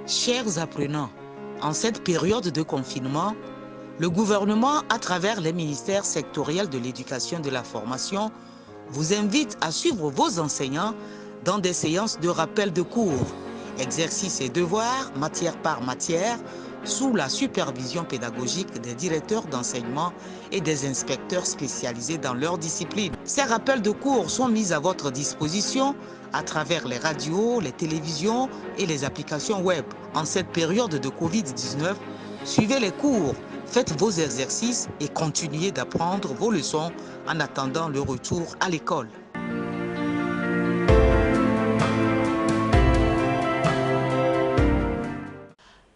Chers apprenants, en cette période de confinement, le gouvernement, à travers les ministères sectoriels de l'éducation et de la formation, vous invite à suivre vos enseignants dans des séances de rappel de cours, exercices et devoirs, matière par matière, sous la supervision pédagogique des directeurs d'enseignement et des inspecteurs spécialisés dans leur discipline. Ces rappels de cours sont mis à votre disposition à travers les radios, les télévisions et les applications web. En cette période de Covid-19, suivez les cours, faites vos exercices et continuez d'apprendre vos leçons en attendant le retour à l'école.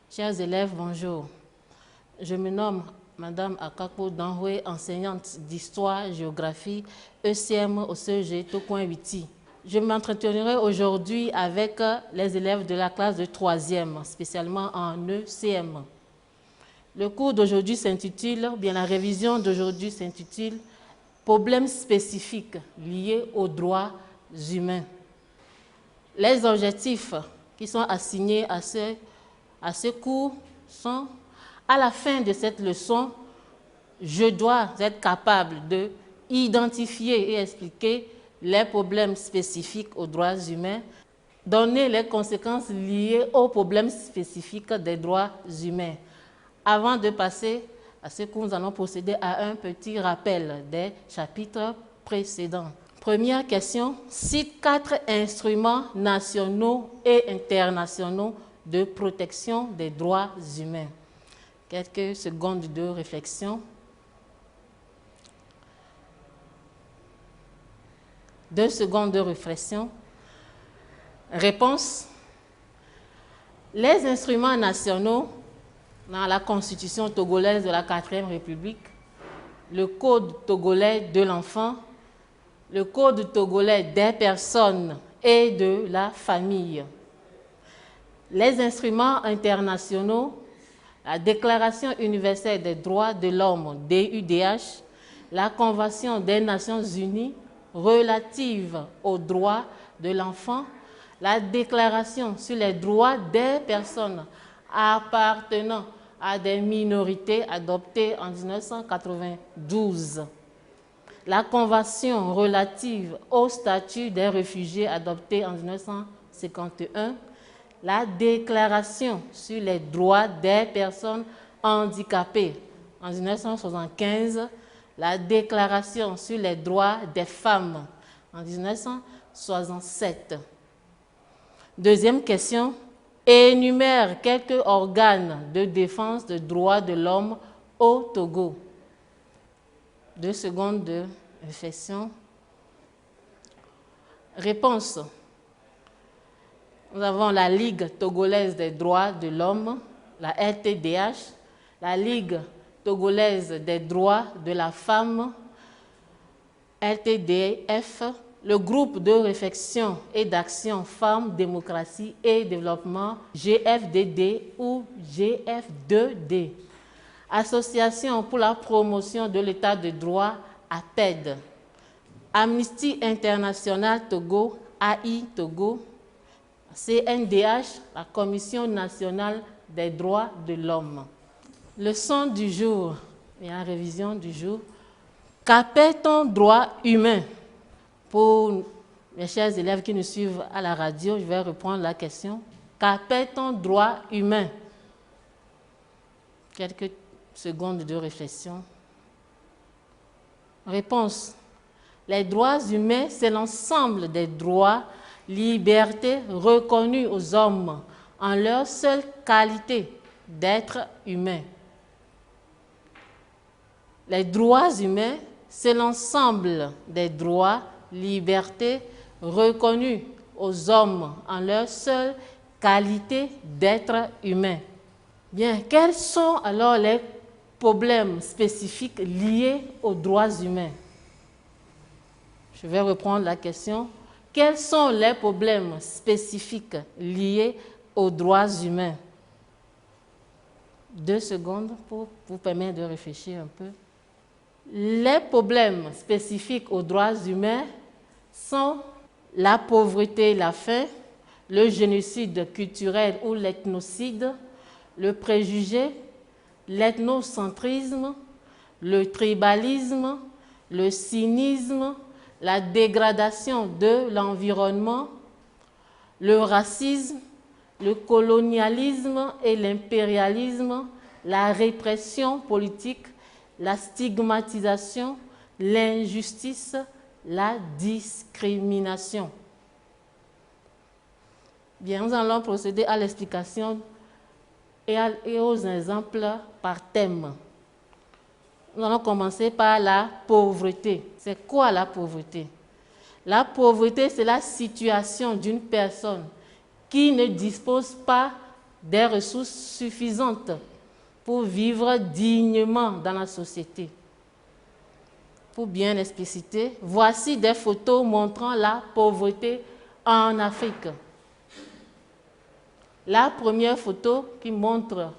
Chers élèves, bonjour. Je me nomme Madame Akako Danhoué, enseignante d'histoire-géographie ECM au CEG Tokoin Witi. Je m'entretiendrai aujourd'hui avec les élèves de la classe de 3e, spécialement en ECM. Le cours d'aujourd'hui s'intitule, bien la révision d'aujourd'hui s'intitule « Problèmes spécifiques liés aux droits humains ». Les objectifs qui sont assignés à ce cours sont, à la fin de cette leçon, je dois être capable d'identifier et expliquer les problèmes spécifiques aux droits humains, donner les conséquences liées aux problèmes spécifiques des droits humains. Avant de passer à ce cours, nous allons procéder à un petit rappel des chapitres précédents. Première question, cite 4 instruments nationaux et internationaux de protection des droits humains. Quelques secondes de réflexion. 2 secondes de réflexion. Réponse. Les instruments nationaux dans la Constitution togolaise de la 4e République, le Code togolais de l'enfant, le Code togolais des personnes et de la famille. Les instruments internationaux, la Déclaration universelle des droits de l'homme, DUDH, la Convention des Nations unies relative aux droits de l'enfant, la Déclaration sur les droits des personnes appartenant à des minorités adoptée en 1992, la Convention relative au statut des réfugiés adoptée en 1951, la Déclaration sur les droits des personnes handicapées en 1975, la Déclaration sur les droits des femmes en 1967. Deuxième question, énumère quelques organes de défense des droits de l'homme au Togo. 2 secondes de réflexion. Réponse. Nous avons la Ligue togolaise des droits de l'homme, la LTDH, la Ligue togolaise des droits de la femme, LTDF, le groupe de réflexion et d'action Femmes, Démocratie et Développement, GFDD ou GF2D, Association pour la promotion de l'état de droit, APED, Amnesty International Togo, AI Togo, CNDH, la Commission nationale des droits de l'homme. Leçon du jour, et la révision du jour. Qu'appelle-t-on droit humain? Pour mes chers élèves qui nous suivent à la radio, je vais reprendre la question. Qu'appelle-t-on droit humain? Quelques secondes de réflexion. Réponse. Les droits humains, c'est l'ensemble des droits, libertés reconnues aux hommes en leur seule qualité d'être humains. Les droits humains, c'est l'ensemble des droits, libertés reconnues aux hommes en leur seule qualité d'être humains. Bien, quels sont alors les problèmes spécifiques liés aux droits humains? Je vais reprendre la question. Quels sont les problèmes spécifiques liés aux droits humains? 2 secondes pour vous permettre de réfléchir un peu. Les problèmes spécifiques aux droits humains sont la pauvreté et la faim, le génocide culturel ou l'ethnocide, le préjugé, l'ethnocentrisme, le tribalisme, le cynisme, la dégradation de l'environnement, le racisme, le colonialisme et l'impérialisme, la répression politique, la stigmatisation, l'injustice, la discrimination. Bien, nous allons procéder à l'explication et aux exemples par thème. Nous allons commencer par la pauvreté. C'est quoi la pauvreté? La pauvreté, c'est la situation d'une personne qui ne dispose pas des ressources suffisantes pour vivre dignement dans la société. Pour bien expliciter, voici des photos montrant la pauvreté en Afrique. La première photo qui montre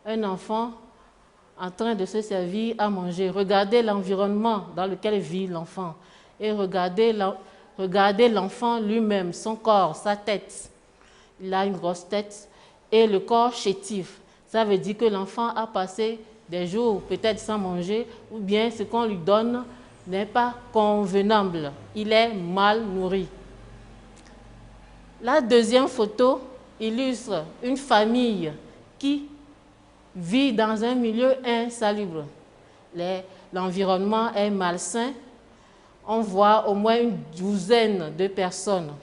un enfant en train de se servir à manger. Regardez l'environnement dans lequel vit l'enfant et regardez l'enfant lui-même, son corps, sa tête. Il a une grosse tête et le corps chétif. Ça veut dire que l'enfant a passé des jours peut-être sans manger ou bien ce qu'on lui donne n'est pas convenable. Il est mal nourri. La deuxième photo illustre une famille qui vit dans un milieu insalubre. L'environnement est malsain. On voit au moins une douzaine de personnes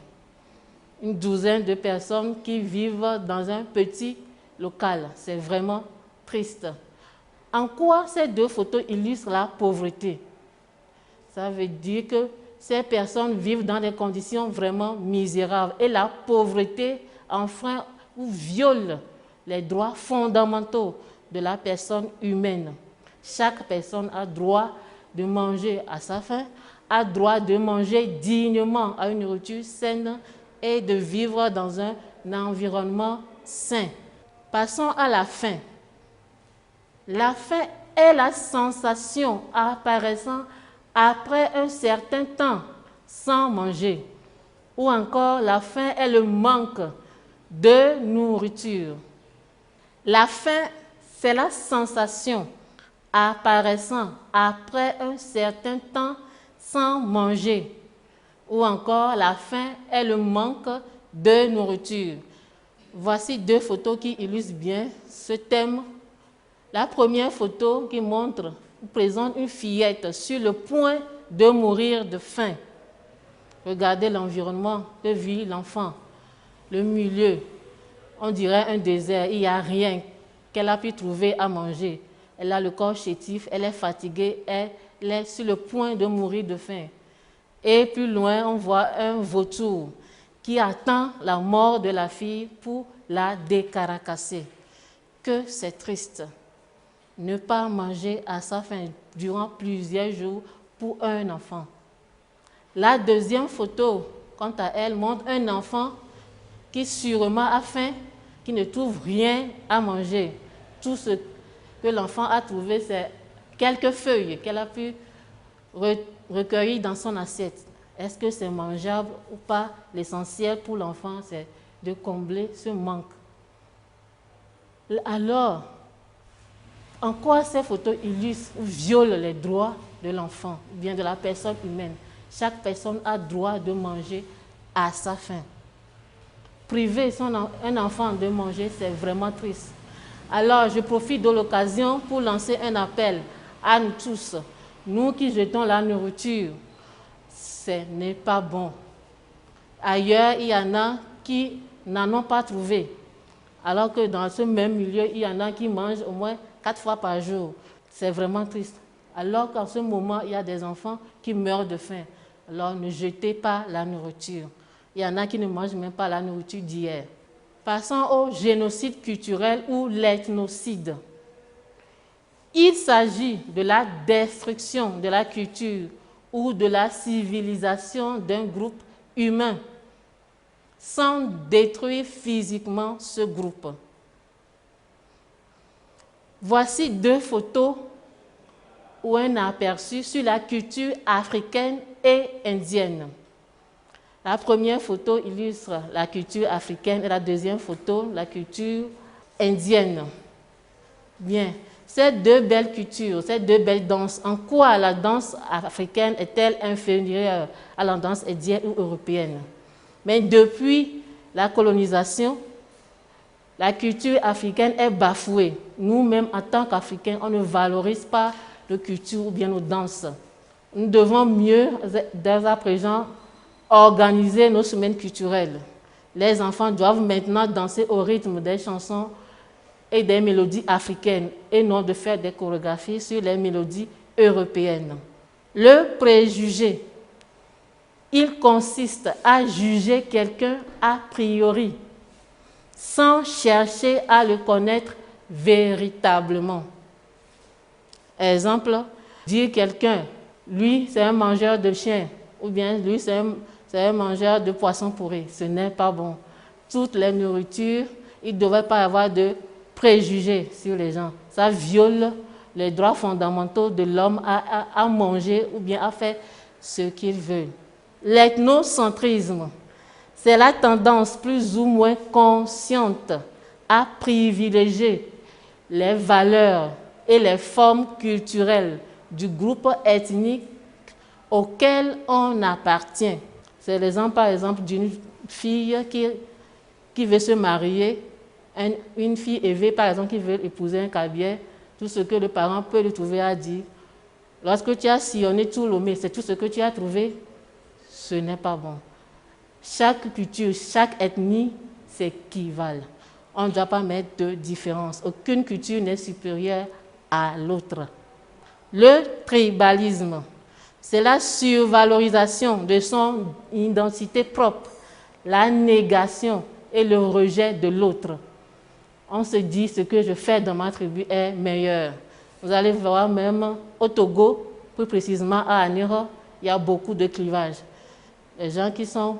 qui vivent dans un petit local. C'est vraiment triste. En quoi ces deux photos illustrent la pauvreté? Ça veut dire que ces personnes vivent dans des conditions vraiment misérables et la pauvreté enfreint ou viole les droits fondamentaux de la personne humaine. Chaque personne a droit de manger à sa faim, a droit de manger dignement à une nourriture saine et de vivre dans un environnement sain. Passons à la faim. La faim est la sensation apparaissant après un certain temps sans manger. Ou encore, la faim est le manque de nourriture. La faim, c'est la sensation apparaissant après un certain temps sans manger. Ou encore, la faim est le manque de nourriture. Voici deux photos qui illustrent bien ce thème. La première photo qui présente une fillette sur le point de mourir de faim. Regardez l'environnement que vit l'enfant. Le milieu, on dirait un désert, il n'y a rien qu'elle a pu trouver à manger. Elle a le corps chétif, elle est fatiguée, elle est sur le point de mourir de faim. Et plus loin, on voit un vautour qui attend la mort de la fille pour la décaracasser. Que c'est triste. Ne pas manger à sa faim durant plusieurs jours pour un enfant. La deuxième photo, quant à elle, montre un enfant qui sûrement a faim, qui ne trouve rien à manger. Tout ce que l'enfant a trouvé, c'est quelques feuilles qu'elle a pu recueillir dans son assiette. Est-ce que c'est mangeable ou pas? L'essentiel pour l'enfant, c'est de combler ce manque. Alors, en quoi ces photos illustrent ou violent les droits de l'enfant, ou bien de la personne humaine? Chaque personne a droit de manger à sa faim. Priver un enfant de manger, c'est vraiment triste. Alors, je profite de l'occasion pour lancer un appel à nous tous. Nous qui jetons la nourriture, ce n'est pas bon. Ailleurs, il y en a qui n'en ont pas trouvé. Alors que dans ce même milieu, il y en a qui mangent au moins 4 fois par jour. C'est vraiment triste. Alors qu'en ce moment, il y a des enfants qui meurent de faim. Alors ne jetez pas la nourriture. Il y en a qui ne mangent même pas la nourriture d'hier. Passons au génocide culturel ou l'ethnocide. Il s'agit de la destruction de la culture ou de la civilisation d'un groupe humain sans détruire physiquement ce groupe. Voici deux photos ou un aperçu sur la culture africaine et indienne. La première photo illustre la culture africaine et la deuxième photo, la culture indienne. Bien, ces deux belles cultures, ces deux belles danses, en quoi la danse africaine est-elle inférieure à la danse indienne ou européenne? Mais depuis la colonisation, la culture africaine est bafouée. Nous-mêmes, en tant qu'Africains, on ne valorise pas nos cultures ou bien nos danses. Nous devons mieux, dès à présent, organiser nos semaines culturelles. Les enfants doivent maintenant danser au rythme des chansons et des mélodies africaines et non de faire des chorégraphies sur les mélodies européennes. Le préjugé, il consiste à juger quelqu'un a priori, sans chercher à le connaître véritablement. Exemple, dire quelqu'un, lui c'est un mangeur de chiens, ou bien lui c'est un mangeur de poissons pourris, ce n'est pas bon. Toutes les nourritures, il ne devrait pas y avoir de préjugés sur les gens. Ça viole les droits fondamentaux de l'homme à manger ou bien à faire ce qu'il veut. L'ethnocentrisme, c'est la tendance plus ou moins consciente à privilégier les valeurs et les formes culturelles du groupe ethnique auquel on appartient. C'est l'exemple, par exemple, d'une fille qui veut se marier, une fille élevée, par exemple, qui veut épouser un Kabyle. Tout ce que le parent peut lui trouver à dire. Lorsque tu as sillonné tout Lomé, c'est tout ce que tu as trouvé, ce n'est pas bon. Chaque culture, chaque ethnie s'équivalent. On ne doit pas mettre de différence. Aucune culture n'est supérieure à l'autre. Le tribalisme, c'est la survalorisation de son identité propre, la négation et le rejet de l'autre. On se dit ce que je fais dans ma tribu est meilleur. Vous allez voir même au Togo, plus précisément à Aniro, il y a beaucoup de clivages. Les gens qui sont,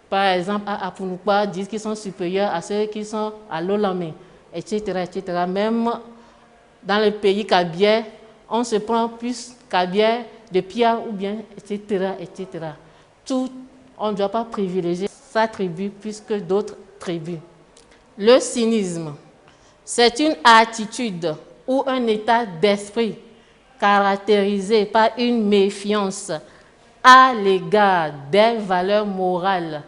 par exemple, à Apunukwa disent qu'ils sont supérieurs à ceux qui sont à Lolame, etc., etc. Même dans le pays kabyle, on se prend plus kabyle de Pia ou bien, etc., etc. Tout, on ne doit pas privilégier sa tribu plus que d'autres tribus. Le cynisme, c'est une attitude ou un état d'esprit caractérisé par une méfiance à l'égard des valeurs morales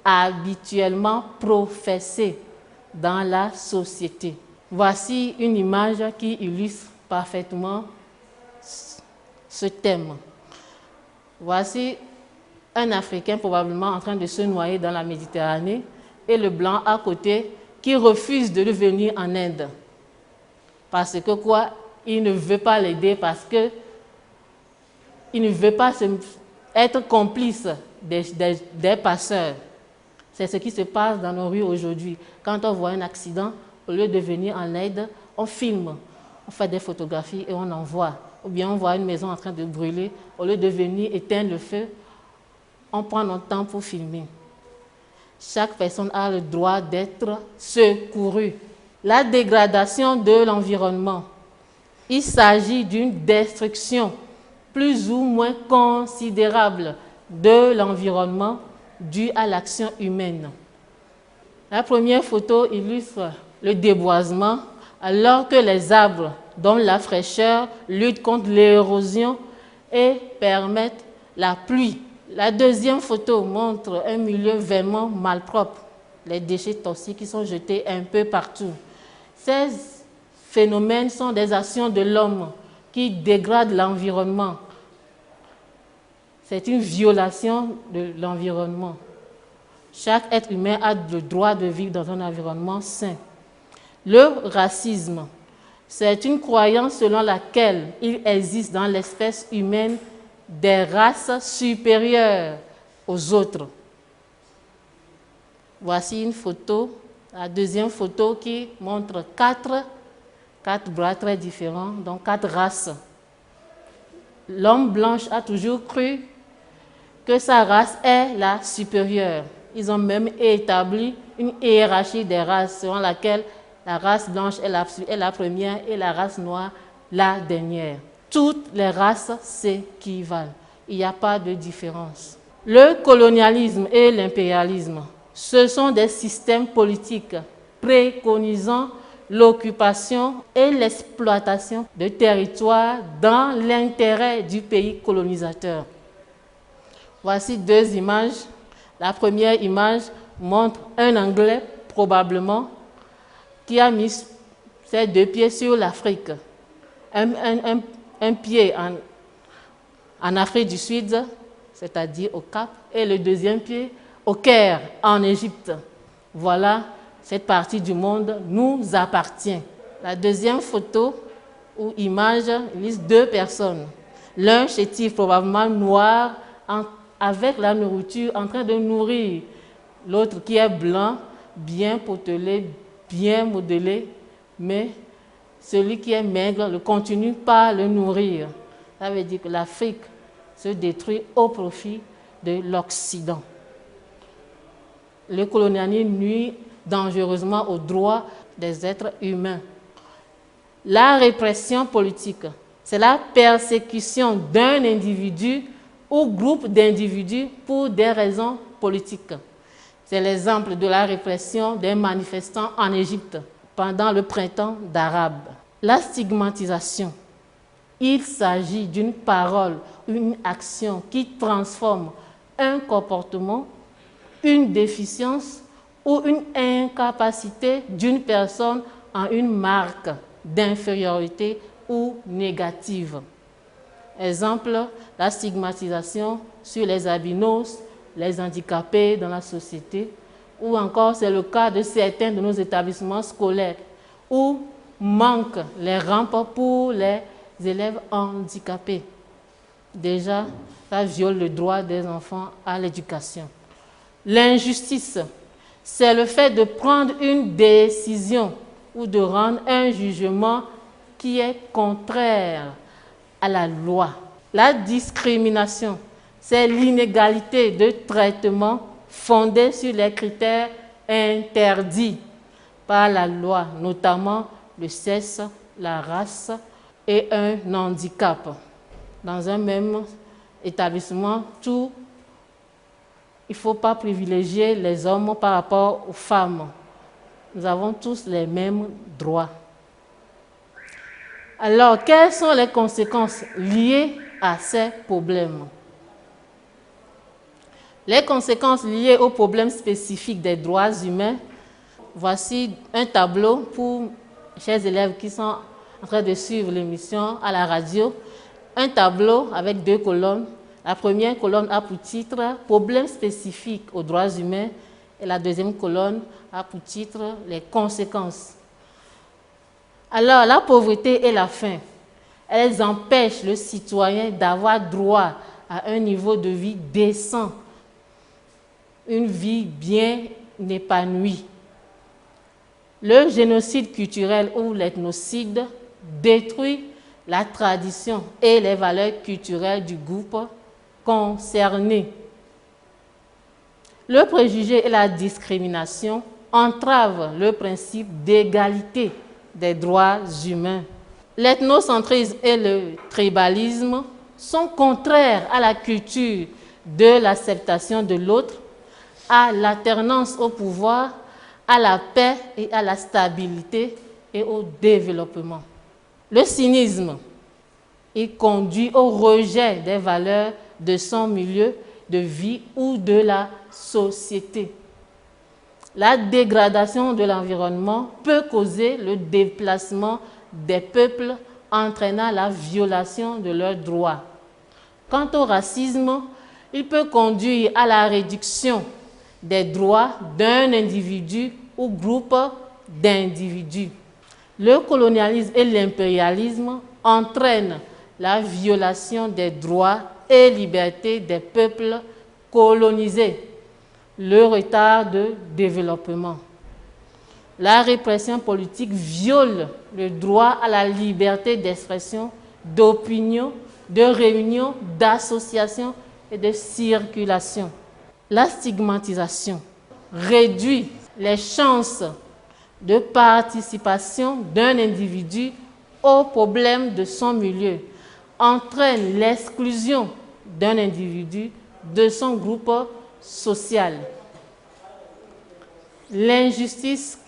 habituellement professées dans la société. Voici une image qui illustre parfaitement ce thème. Voici un Africain probablement en train de se noyer dans la Méditerranée et le blanc à côté qui refuse de venir en Inde. Parce que quoi? Il ne veut pas l'aider parce que il ne veut pas être complice des passeurs. C'est ce qui se passe dans nos rues aujourd'hui. Quand on voit un accident, au lieu de venir en aide, on filme, on fait des photographies et on envoie. Ou bien on voit une maison en train de brûler, au lieu de venir éteindre le feu, on prend notre temps pour filmer. Chaque personne a le droit d'être secourue. La dégradation de l'environnement. Il s'agit d'une destruction plus ou moins considérable de l'environnement due à l'action humaine. La première photo illustre le déboisement alors que les arbres donnent la fraîcheur, luttent contre l'érosion et permettent la pluie. La deuxième photo montre un milieu vraiment malpropre, les déchets toxiques qui sont jetés un peu partout. Ces phénomènes sont des actions de l'homme qui dégradent l'environnement. C'est une violation de l'environnement. Chaque être humain a le droit de vivre dans un environnement sain. Le racisme, c'est une croyance selon laquelle il existe dans l'espèce humaine des races supérieures aux autres. Voici une photo, la deuxième photo qui montre quatre bras très différents, donc 4 races. L'homme blanc a toujours cru que sa race est la supérieure. Ils ont même établi une hiérarchie des races selon laquelle la race blanche est la première et la race noire la dernière. Toutes les races s'équivalent. Il n'y a pas de différence. Le colonialisme et l'impérialisme, ce sont des systèmes politiques préconisant l'occupation et l'exploitation de territoires dans l'intérêt du pays colonisateur. Voici deux images. La première image montre un Anglais, probablement, qui a mis ses deux pieds sur l'Afrique. Un pied en Afrique du Sud, c'est-à-dire au Cap, et le deuxième pied au Caire, en Égypte. Voilà, cette partie du monde nous appartient. La deuxième photo ou image illustre deux personnes. L'un chétif, probablement noir, avec la nourriture, en train de nourrir. L'autre qui est blanc, bien potelé, bien modelé, mais celui qui est maigre ne continue pas à le nourrir. Ça veut dire que l'Afrique se détruit au profit de l'Occident. Le colonialisme nuit dangereusement aux droits des êtres humains. La répression politique, c'est la persécution d'un individu ou groupe d'individus pour des raisons politiques. C'est l'exemple de la répression des manifestants en Égypte pendant le printemps d'Arabe. La stigmatisation, il s'agit d'une parole, une action qui transforme un comportement, une déficience ou une incapacité d'une personne en une marque d'infériorité ou négative. Exemple, la stigmatisation sur les albinos, les handicapés dans la société, ou encore c'est le cas de certains de nos établissements scolaires où manquent les rampes pour les élèves handicapés. Déjà, ça viole le droit des enfants à l'éducation. L'injustice, c'est le fait de prendre une décision ou de rendre un jugement qui est contraire à la loi. La discrimination, c'est l'inégalité de traitement fondée sur les critères interdits par la loi, notamment le sexe, la race et un handicap. Dans un même établissement, il ne faut pas privilégier les hommes par rapport aux femmes. Nous avons tous les mêmes droits. Alors, quelles sont les conséquences liées à ces problèmes? Les conséquences liées aux problèmes spécifiques des droits humains. Voici un tableau pour chers élèves qui sont en train de suivre l'émission à la radio. Un tableau avec deux colonnes. La première colonne a pour titre « Problèmes spécifiques aux droits humains » et la deuxième colonne a pour titre « Les conséquences ». Alors, la pauvreté et la faim, elles empêchent le citoyen d'avoir droit à un niveau de vie décent, une vie bien épanouie. Le génocide culturel ou l'ethnocide détruit la tradition et les valeurs culturelles du groupe concerné. Le préjugé et la discrimination entravent le principe d'égalité des droits humains. L'ethnocentrisme et le tribalisme sont contraires à la culture de l'acceptation de l'autre, à l'alternance au pouvoir, à la paix et à la stabilité et au développement. Le cynisme, il conduit au rejet des valeurs de son milieu de vie ou de la société. La dégradation de l'environnement peut causer le déplacement des peuples, entraînant la violation de leurs droits. Quant au racisme, il peut conduire à la réduction des droits d'un individu ou groupe d'individus. Le colonialisme et l'impérialisme entraînent la violation des droits et libertés des peuples colonisés, le retard de développement. La répression politique viole le droit à la liberté d'expression, d'opinion, de réunion, d'association et de circulation. La stigmatisation réduit les chances de participation d'un individu aux problèmes de son milieu, entraîne l'exclusion d'un individu de son groupe social. L'injustice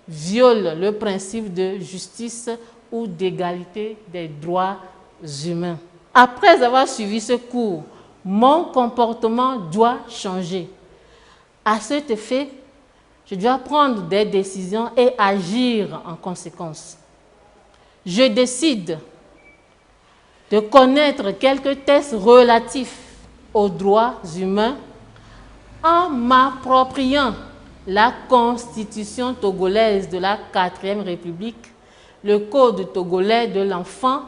viole le principe de justice ou d'égalité des droits humains. Après avoir suivi ce cours, mon comportement doit changer. À cet effet, je dois prendre des décisions et agir en conséquence. Je décide de connaître quelques tests relatifs aux droits humains en m'appropriant la Constitution togolaise de la 4e République, le Code togolais de l'enfant,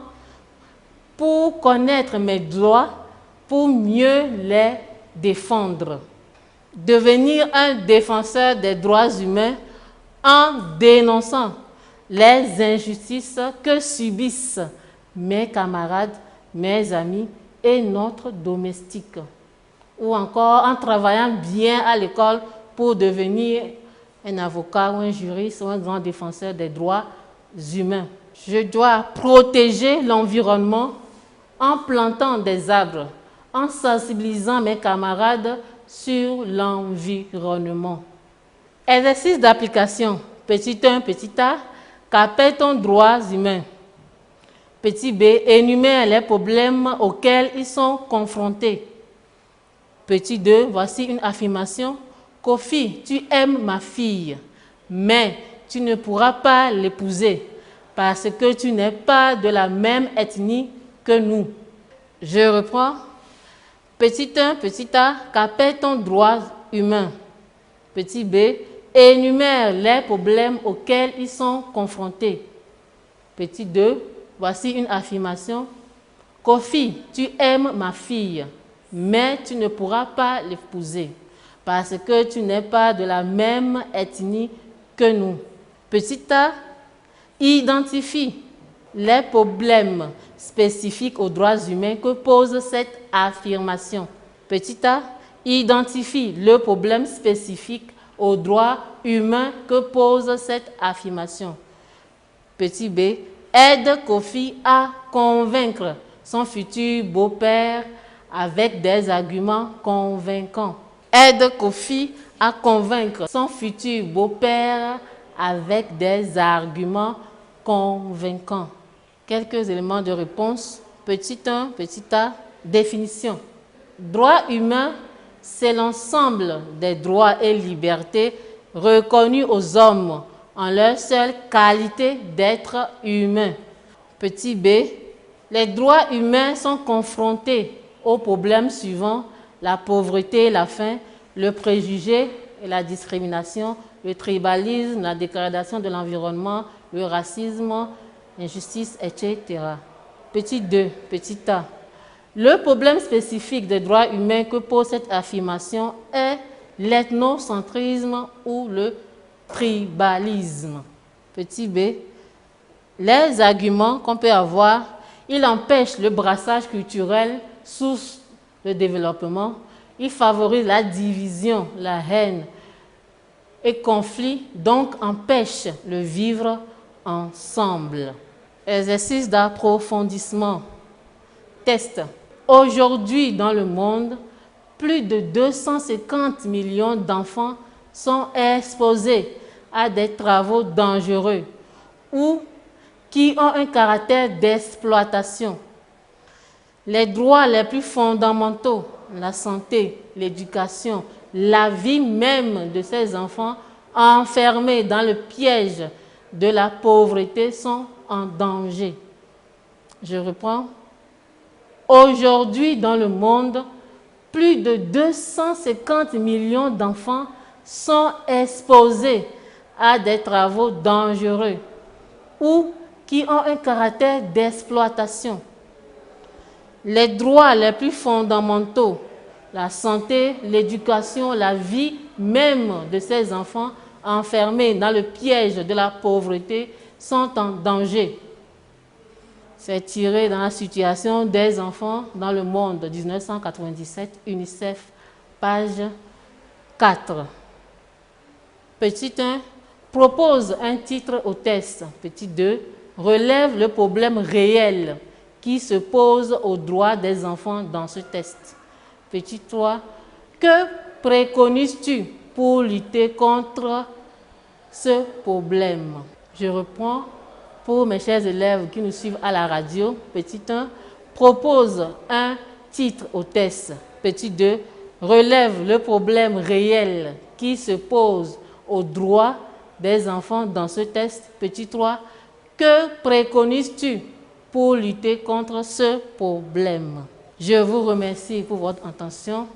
pour connaître mes droits, pour mieux les défendre. Devenir un défenseur des droits humains en dénonçant les injustices que subissent mes camarades, mes amis et notre domestique. Ou encore en travaillant bien à l'école pour devenir un avocat ou un juriste ou un grand défenseur des droits humains. Je dois protéger l'environnement en plantant des arbres, en sensibilisant mes camarades sur l'environnement. Exercice d'application. Petit 1, petit a, qu'appelle-t-on droits humains? Petit b, énumère les problèmes auxquels ils sont confrontés. Petit 2, voici une affirmation. Kofi, tu aimes ma fille, mais tu ne pourras pas l'épouser parce que tu n'es pas de la même ethnie que nous. Je reprends. Petit 1, petit a, qu'appelle-t-on droits humains? Petit b, énumère les problèmes auxquels ils sont confrontés. Petit 2, voici une affirmation. Kofi, tu aimes ma fille, mais tu ne pourras pas l'épouser parce que tu n'es pas de la même ethnie que nous. Petit a, identifie les problèmes spécifiques aux droits humains que pose cette affirmation. Petit a, identifie le problème spécifique aux droits humains que pose cette affirmation. Petit b, aide Kofi à convaincre son futur beau-père avec des arguments convaincants. Aide Kofi à convaincre son futur beau-père avec des arguments convaincants. Quelques éléments de réponse. Petit 1, petit a, définition. Droit humain, c'est l'ensemble des droits et libertés reconnus aux hommes en leur seule qualité d'être humains. Petit b, les droits humains sont confrontés aux problèmes suivants: la pauvreté, la faim, le préjugé et la discrimination, le tribalisme, la dégradation de l'environnement, le racisme, l'injustice, etc. Petit 2, petit a. Le problème spécifique des droits humains que pose cette affirmation est l'ethnocentrisme ou le tribalisme. Petit b, les arguments qu'on peut avoir, il empêche le brassage culturel, source de développement, il favorise la division, la haine et conflit, donc empêche le vivre ensemble. Exercice d'approfondissement. Test. Aujourd'hui, dans le monde, plus de 250 millions d'enfants sont exposés à des travaux dangereux ou qui ont un caractère d'exploitation. Les droits les plus fondamentaux, la santé, l'éducation, la vie même de ces enfants enfermés dans le piège de la pauvreté sont en danger. Je reprends. Aujourd'hui, dans le monde, plus de 250 millions d'enfants sont exposés à des travaux dangereux ou qui ont un caractère d'exploitation. Les droits les plus fondamentaux, la santé, l'éducation, la vie même de ces enfants enfermés dans le piège de la pauvreté sont en danger. C'est tiré dans la situation des enfants dans le monde, 1997, UNICEF, page 4. Petit 1, propose un titre au test. Petit 2, relève le problème réel qui se pose aux droits des enfants dans ce test. Petit 3. Que préconises-tu pour lutter contre ce problème? Je reprends pour mes chers élèves qui nous suivent à la radio. Petit 1. Propose un titre au test. Petit 2. Relève le problème réel qui se pose aux droits des enfants dans ce test. Petit 3. Que préconises-tu pour lutter contre ce problème? Je vous remercie pour votre attention.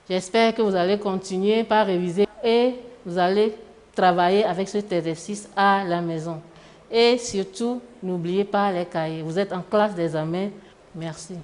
J'espère que vous allez continuer par réviser et vous allez travailler avec cet exercice à la maison. Et surtout, n'oubliez pas les cahiers. Vous êtes en classe d'examen. Merci.